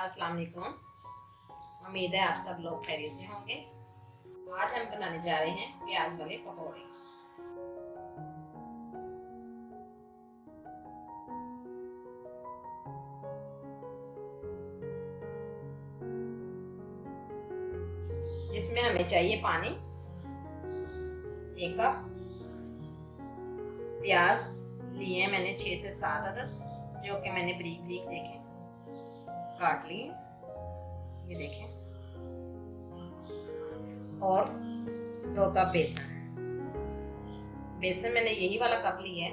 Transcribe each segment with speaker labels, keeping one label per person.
Speaker 1: अस्सलाम वालेकुम। उम्मीद है आप सब लोग खैरियत से होंगे। आज हम बनाने जा रहे हैं प्याज वाले पकौड़े। जिसमें हमें चाहिए पानी 1 कप। प्याज लिए मैंने 6 से 7 अदद, जो कि मैंने बारीक बारीक देखे काट लिए, ये देखें। और 2 कप बेसन। बेसन मैंने यही वाला कप लिया है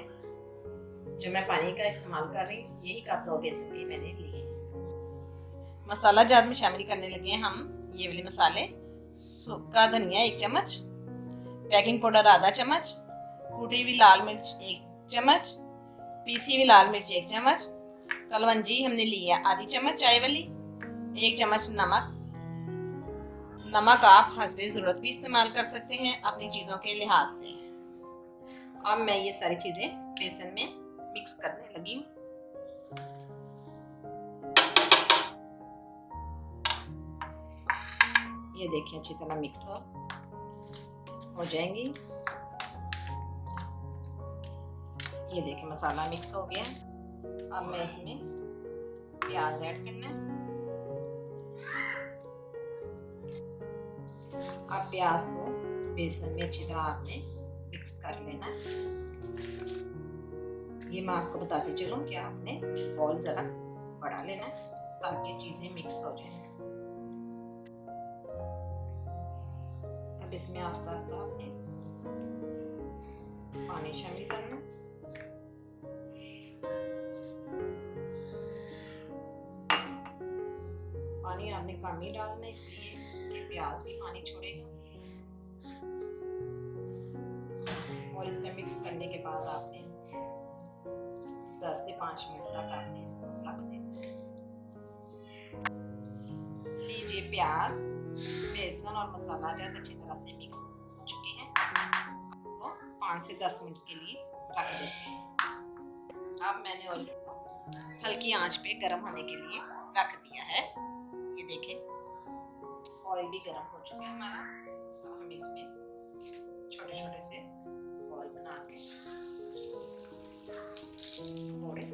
Speaker 1: जो मैं पानी का इस्तेमाल कर रही हूँ। यही कप 2 बेसन के मैंने लिए हैं। मसाला जार में शामिल करने लगे हैं हम ये वाले मसाले। सूखा धनिया 1 चम्मच, बेकिंग पाउडर आधा चम्मच, कूटी हुई लाल मिर्च 1 चम्मच, पीसी हुई लाल मिर्च 1 चम्मच, कलवंजी हमने लिया आधी चम्मच चाय वाली, 1 चम्मच नमक। नमक आप हस्बे ज़रूरत भी इस्तेमाल कर सकते हैं अपनी चीज़ों के लिहाज से। अब मैं ये सारी चीज़ें बेसन में मिक्स करने लगी हूँ। ये देखिए अच्छी तरह मिक्स हो जाएंगी। ये देखिए मसाला मिक्स हो गया। अब मैं इसमें प्याज ऐड करना है। अब प्याज को बेसन में अच्छी तरह आपने मिक्स कर लेना है। ये मैं आपको बताती चलूं कि आपने बॉल जरा बढ़ा लेना है ताकि चीजें मिक्स हो जाएं। अब इसमें आस्ता आस्ता आपने पानी शामिल करना। पानी आपने कम ही डालना है इसलिए कि प्याज भी पानी छोड़ेगा। और इसको मिक्स करने के बाद आपने 10 से 5 मिनट तक आपने इसको रख देना। लीजिए प्याज, बेसन और मसाला ज़्यादा अच्छी तरह से मिक्स हो चुके हैं। इसको 5 से 10 मिनट के लिए रख देते हैं। अब मैंने ऑयल को हल्की आंच पे गर्म होने के लिए रख दिया है। ये देखें ऑयल भी गर्म हो चुका है हमारा। तो हम इसमें छोटे छोटे से बॉल बना के पकौड़े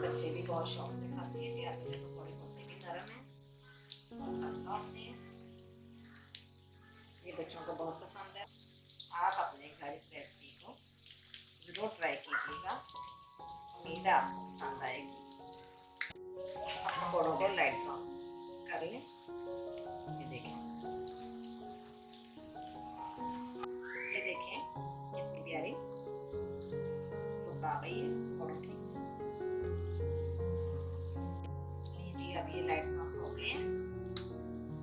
Speaker 1: बच्चे भी बहुत शौक से खाते हैं। प्याज के पकौड़े होते भी नरम है और खस्ता होते हैं। ये बच्चों को बहुत पसंद है। आप अपने घर इस रेसिपी को ज़रूर ट्राई कीजिएगा। उम्मीद है आपको पसंद आएगी। पकौड़ों को लाइट ब्राउन कर लें। ये देखें, ये देखें कितनी प्यारी लुक आ गई है पकौड़ों की। लीजिए अब ये लाइट ब्राउन हो गए हैं,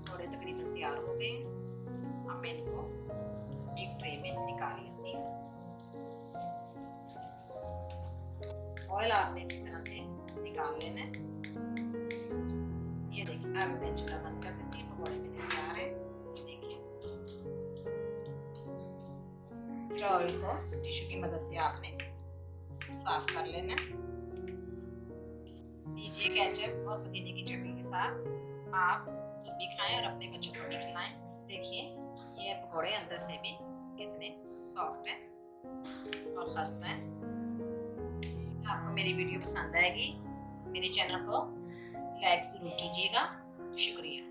Speaker 1: थोड़े तकरीबन तैयार हो गए हैं। अब मैं इनको एक ट्रे में निकाल लेती हूँ। ऑयल आपने इस तरह से निकाल लेना है। ये देखिए अब मैं चूल्हा बंद कर देती हूँ। पकौड़े मेरे तैयार है। ये देखिए ऑयल को टिश्यू की मदद से आपने साफ कर लेना है। लीजिए केचप और पुदीने की चटनी के साथ आप खुद भी खाएं और अपने बच्चों को भी खिलाएं। देखिए ये पकौड़े अंदर से भी कितने सॉफ्ट हैं और खस्ता हैं। आपको मेरी वीडियो पसंद आएगी, मेरे चैनल को लाइक ज़रूर कीजिएगा। शुक्रिया।